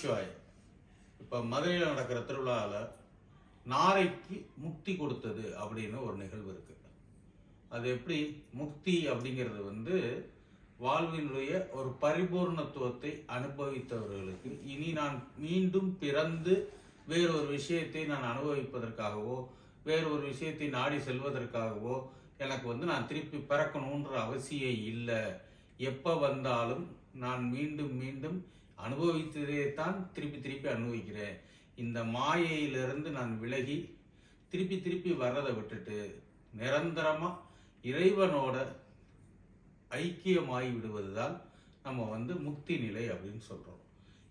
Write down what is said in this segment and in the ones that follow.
நமச்சிவாய். இப்போ மதுரையில் நடக்கிற திருவிழாவில் நாரைக்கு முக்தி கொடுத்தது அப்படின்னு ஒரு நிகழ்வு இருக்கு. அது எப்படி முக்தி அப்படிங்கிறது வாழ்வினுடைய ஒரு பரிபூர்ணத்துவத்தை அனுபவித்தவர்களுக்கு இனி நான் மீண்டும் பிறந்து வேறொரு விஷயத்தை நான் அனுபவிப்பதற்காகவோ வேறொரு விஷயத்தை நாடி செல்வதற்காகவோ எனக்கு நான் திருப்பி பிறக்கணுன்ற அவசியம் இல்லை. எப்போ வந்தாலும் நான் மீண்டும் மீண்டும் அனுபவித்ததே தான் திருப்பி திருப்பி அனுபவிக்கிறேன். இந்த மாயையிலிருந்து நான் விலகி திருப்பி திருப்பி வர்றதை விட்டுட்டு நிரந்தரமாக இறைவனோட ஐக்கியமாகி விடுவது தான் நம்ம முக்தி நிலை அப்படின்னு சொல்கிறோம்.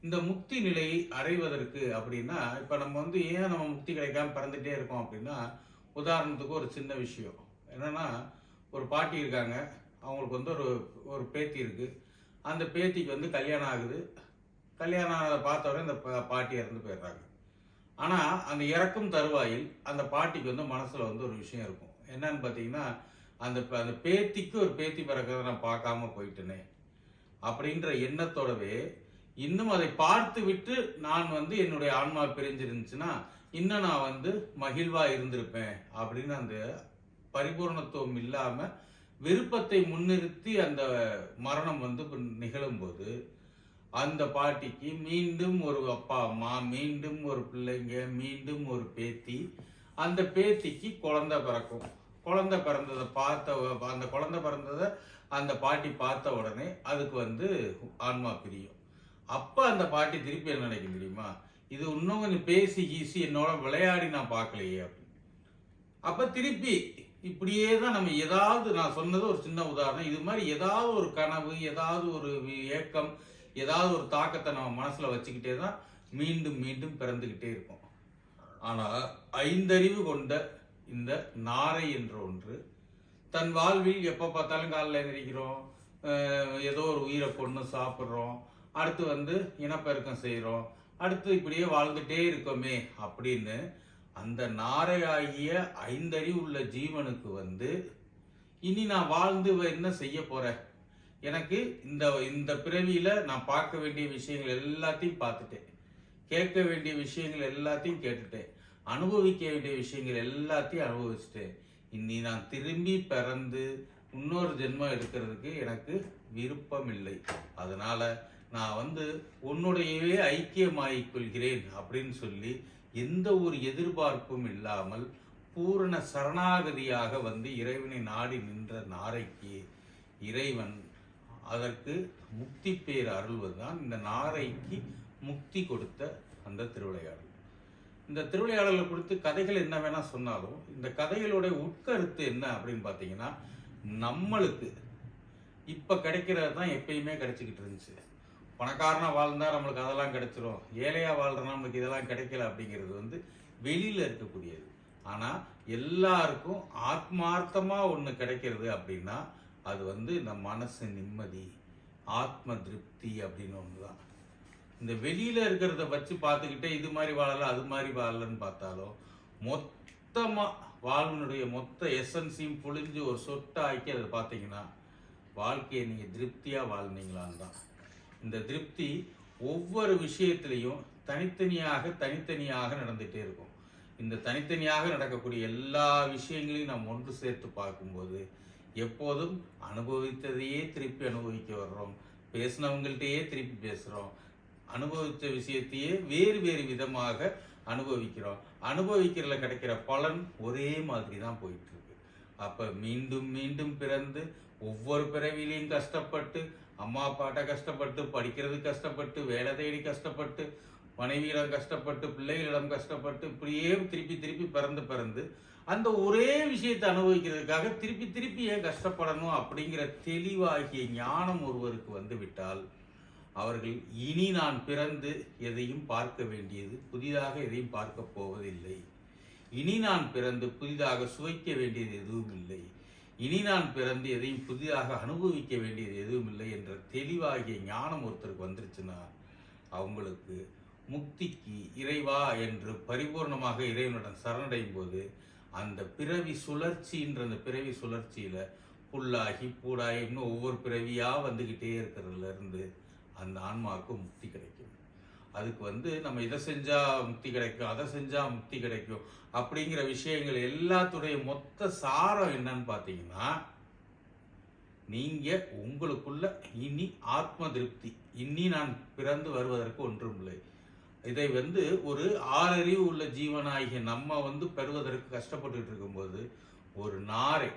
இந்த முக்தி நிலையை அடைவதற்கு அப்படின்னா இப்போ நம்ம ஏன் நம்ம முக்தி கிடைக்காம பிறந்துட்டே இருக்கோம் அப்படின்னா, உதாரணத்துக்கு ஒரு சின்ன விஷயம் என்னன்னா, ஒரு பாட்டி இருக்காங்க, அவங்களுக்கு ஒரு ஒரு பேத்தி இருக்கு. அந்த பேத்திக்கு கல்யாணம் ஆகுது. கல்யாணம் ஆனதை பார்த்த உடனே அந்த பாட்டி இறந்து போயிடுறாங்க. ஆனால் அந்த இறக்கும் தருவாயில் அந்த பாட்டிக்கு மனசில் ஒரு விஷயம் இருக்கும். என்னன்னு பார்த்தீங்கன்னா, அந்த அந்த பேத்திக்கு ஒரு பேத்தி பிறக்கிறத நான் பார்க்காம போயிட்டேனே அப்படின்ற எண்ணத்தோடவே இன்னும் அதை பார்த்து விட்டு நான் என்னுடைய ஆன்மா பிரிஞ்சிருந்துச்சுன்னா இன்னும் நான் மகிழ்வா இருந்திருப்பேன் அப்படின்னு அந்த பரிபூர்ணத்துவம் இல்லாம விருப்பத்தை முன்னிறுத்தி அந்த மரணம் நிகழும்போது அந்த பாட்டிக்கு மீண்டும் ஒரு அப்பா அம்மா, மீண்டும் ஒரு பிள்ளைங்க, மீண்டும் ஒரு பேத்தி, அந்த பேத்திக்கு குழந்தை பிறக்கும். குழந்தை பிறந்ததை அந்த குழந்தை பிறந்ததை அந்த பாட்டி பார்த்த உடனே அதுக்கு ஆன்மா பிரியும். அப்ப அந்த பாட்டி திருப்பி என்ன நினைக்கும் தெரியுமா, இது இன்னும் கொஞ்சம் பேசி கீசி என்னோட விளையாடி நான் பார்க்கலையே அப்படின்னு. அப்ப திருப்பி இப்படியே தான் நம்ம ஏதாவது, நான் சொன்னது ஒரு சின்ன உதாரணம், இது மாதிரி ஏதாவது ஒரு கனவு, ஏதாவது ஒரு ஏக்கம், ஏதாவது ஒரு தாக்கத்தை நம்ம மனசுல வச்சுக்கிட்டே தான் மீண்டும் மீண்டும் பிறந்துகிட்டே இருக்கும். ஆனா 5 அறிவு கொண்ட இந்த நாரை என்ற ஒன்று தன் வாழ்வில் எப்ப பார்த்தாலும் காலையில் எழுந்திரிக்கிறோம், ஏதோ ஒரு உயிரை கொண்டு சாப்பிட்றோம், அடுத்து இனப்பெருக்கம் செய்கிறோம், அடுத்து இப்படியே வாழ்ந்துட்டே இருக்கோமே அப்படின்னு அந்த நாரையாகிய 5 அறிவு உள்ள ஜீவனுக்கு இனி நான் வாழ்ந்து என்ன செய்ய போறேன், எனக்கு இந்த பிறவியில நான் பார்க்க வேண்டிய விஷயங்கள் எல்லாத்தையும் பார்த்துட்டேன், கேட்க வேண்டிய விஷயங்கள் எல்லாத்தையும் கேட்டுட்டேன், அனுபவிக்க வேண்டிய விஷயங்கள் எல்லாத்தையும் அனுபவிச்சுட்டேன். இனி நான் திரும்பி பிறந்து இன்னொரு ஜென்மம் எடுக்கிறதுக்கு எனக்கு விருப்பம் இல்லை. அதனால நான் உன்னுடையவே ஐக்கியமாகிக் கொள்கிறேன் அப்படின்னு சொல்லி எந்த ஒரு எதிர்பார்ப்பும் இல்லாமல் பூரண சரணாகதியாக இறைவனை நாடி நின்ற நாரைக்கு இறைவன் அதற்கு முக்தி பேர் அருள்வதுதான் இந்த நாரைக்கு முக்தி கொடுத்த அந்த திருவிளையாடல். இந்த திருவிளையாடலை குறித்து கதைகள் என்ன வேணா சொன்னாலும் இந்த கதைகளுடைய உட்கருத்து என்ன அப்படின்னு பார்த்தீங்கன்னா, நம்மளுக்கு இப்ப கிடைக்கிறது தான் எப்பயுமே கிடைச்சிக்கிட்டு இருந்துச்சு. பணக்காரனா வாழ்ந்தா நம்மளுக்கு அதெல்லாம் கிடைச்சிரும், ஏழையா வாழ்றனா நம்மளுக்கு இதெல்லாம் கிடைக்கல அப்படிங்கிறது வெளியில இருக்கக்கூடியது. ஆனா எல்லாருக்கும் ஆத்மார்த்தமா ஒண்ணு கிடைக்கிறது அப்படின்னா அது இந்த மனசு நிம்மதி, ஆத்ம திருப்தி அப்படின்னு ஒண்ணுதான். இந்த வெளியில இருக்கிறத வச்சு பார்த்துக்கிட்டே இது மாதிரி வாழல அது மாதிரி வாழலன்னு பார்த்தாலும் மொத்தமா வாழ்வினுடைய மொத்த எசன்ஸையும் புழிஞ்சு ஒரு சொட்டை ஆக்கி அதை பார்த்தீங்கன்னா வாழ்க்கையை நீங்க திருப்தியா வாழ்ந்தீங்களான்னு தான். இந்த திருப்தி ஒவ்வொரு விஷயத்திலையும் தனித்தனியாக நடந்துகிட்டே இருக்கும். இந்த தனித்தனியாக நடக்கக்கூடிய எல்லா விஷயங்களையும் நாம் ஒன்று சேர்த்து பார்க்கும்போது எப்போதும் அனுபவித்ததையே திருப்பி அனுபவிக்க வர்றோம், பேசினவங்கள்ட்டையே திருப்பி பேசுகிறோம், அனுபவித்த விஷயத்தையே வேறு வேறு விதமாக அனுபவிக்கிறோம். அனுபவிக்கிறதுல கிடைக்கிற பலன் ஒரே மாதிரி தான் போயிட்டு இருக்கு. அப்போ மீண்டும் மீண்டும் பிறந்து ஒவ்வொரு பிறவிலையும் கஷ்டப்பட்டு, அம்மா அப்பாட்ட கஷ்டப்பட்டு, படிக்கிறது கஷ்டப்பட்டு, வேலை தேடி கஷ்டப்பட்டு, மனைவியிடம் கஷ்டப்பட்டு, பிள்ளைகளிடம் கஷ்டப்பட்டு, இப்படியே திருப்பி திருப்பி பிறந்து அந்த ஒரே விஷயத்தை அனுபவிக்கிறதுக்காக திருப்பி திருப்பி ஏன் கஷ்டப்படணும் அப்படிங்கிற தெளிவாகிய ஞானம் ஒருவருக்கு விட்டால் அவர்கள் இனி நான் பிறந்து எதையும் பார்க்க வேண்டியது, புதிதாக எதையும் பார்க்க போவதில்லை, இனி நான் பிறந்து புதிதாக சுவைக்க வேண்டியது எதுவும் இல்லை, இனி நான் பிறந்து எதையும் புதிதாக அனுபவிக்க வேண்டியது எதுவும் இல்லை என்ற தெளிவாகிய ஞானம் ஒருத்தருக்கு வந்துருச்சுன்னா அவங்களுக்கு முக்திக்கு இறைவா என்று பரிபூர்ணமாக இறைவனுடன் சரணடையும் போது அந்த பிறவி சுழற்சின்ற அந்த பிறவி சுழற்சியில புல்லாகி பூடாகி இன்னும் ஒவ்வொரு பிறவியா வந்துகிட்டே இருக்கிறதுல இருந்து அந்த ஆன்மாவுக்கு முக்தி கிடைக்கும். அதுக்கு வந்து நம்ம இதை செஞ்சா முக்தி கிடைக்கும், அதை செஞ்சா முக்தி கிடைக்கும் அப்படிங்கிற விஷயங்கள் எல்லாத்துடைய மொத்த சாரம் என்னன்னு பார்த்தீங்கன்னா, நீங்க உங்களுக்குள்ள இனி ஆத்ம திருப்தி, இனி நான் பிறந்து வருவதற்கு ஒன்றுமில்லை. இதை வந்து ஒரு 6 அறிவு உள்ள ஜீவனாகிய நம்ம வந்து பெறுவதற்கு கஷ்டப்பட்டுட்டு இருக்கும்போது, ஒரு நாரை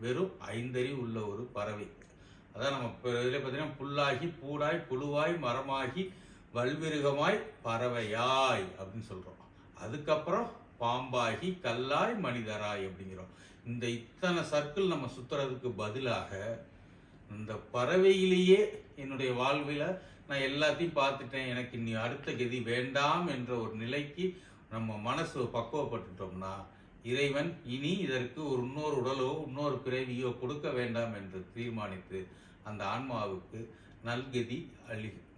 வெறும் 5 அறிவு உள்ள ஒரு பறவை, அதான் நம்ம இதில் பார்த்தீங்கன்னா புல்லாகி பூடாய் புழுவாய் மரமாகி வல்விருகமாய் பறவையாய் அப்படின்னு சொல்றோம். அதுக்கப்புறம் பாம்பாகி கல்லாய் மனிதராய் அப்படிங்கிறோம். இந்த இத்தனை சர்க்கிள் நம்ம சுத்துறதுக்கு பதிலாக இந்த பறவையிலேயே என்னுடைய வாழ்வில் நான் எல்லாத்தையும் பார்த்துட்டேன், எனக்கு இனி அடுத்த கதி வேண்டாம் என்ற ஒரு நிலைக்கு நம்ம மனசு பக்குவப்பட்டுட்டோம்னா, இறைவன் இனி இதற்கு ஒரு இன்னொரு உடலோ இன்னொரு பிறவியோ கொடுக்க வேண்டாம் என்று தீர்மானித்து அந்த ஆன்மாவுக்கு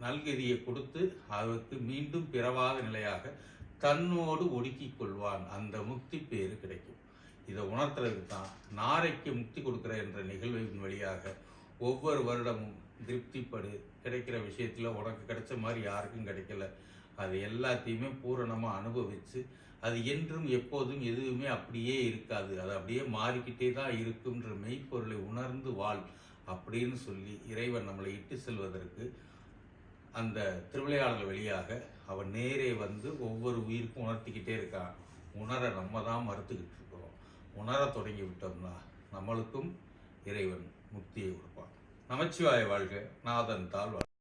நல்கதியை கொடுத்து அவருக்கு மீண்டும் பிறவாத நிலையாக தன்னோடு ஒடுக்கிக் கொள்வான். அந்த முக்தி பேரு கிடைக்கும். இதை உணர்த்துறதுக்கு தான் நாரைக்கு முக்தி கொடுக்கிற என்ற நிகழ்வின் வழியாக ஒவ்வொரு வருடமும் திருப்திப்படு, கிடைக்கிற விஷயத்துல உனக்கு கிடைச்ச மாதிரி யாருக்கும் கிடைக்கல, அது எல்லாத்தையுமே பூரணமாக அனுபவித்து அது என்றும் எப்போதும் எதுவுமே அப்படியே இருக்காது, அது அப்படியே மாறிக்கிட்டே தான் இருக்குன்ற மெய்ப்பொருளை உணர்ந்து வாழ் அப்படின்னு சொல்லி இறைவன் நம்மளை இட்டு செல்வதற்கு அந்த திருவிளையாடல் வழியாக அவன் நேரே வந்து ஒவ்வொரு உயிருக்கும் உணர்த்திக்கிட்டே இருக்கான். உணர நம்ம தான் மறுத்துக்கிட்டு இருக்கிறோம். உணர தொடங்கி விட்டோம்னா நம்மளுக்கும் இறைவன் முக்தியை கொடுப்பான். நமச்சிவாய வாழ்க, நாதன் தாழ் வாழ்க.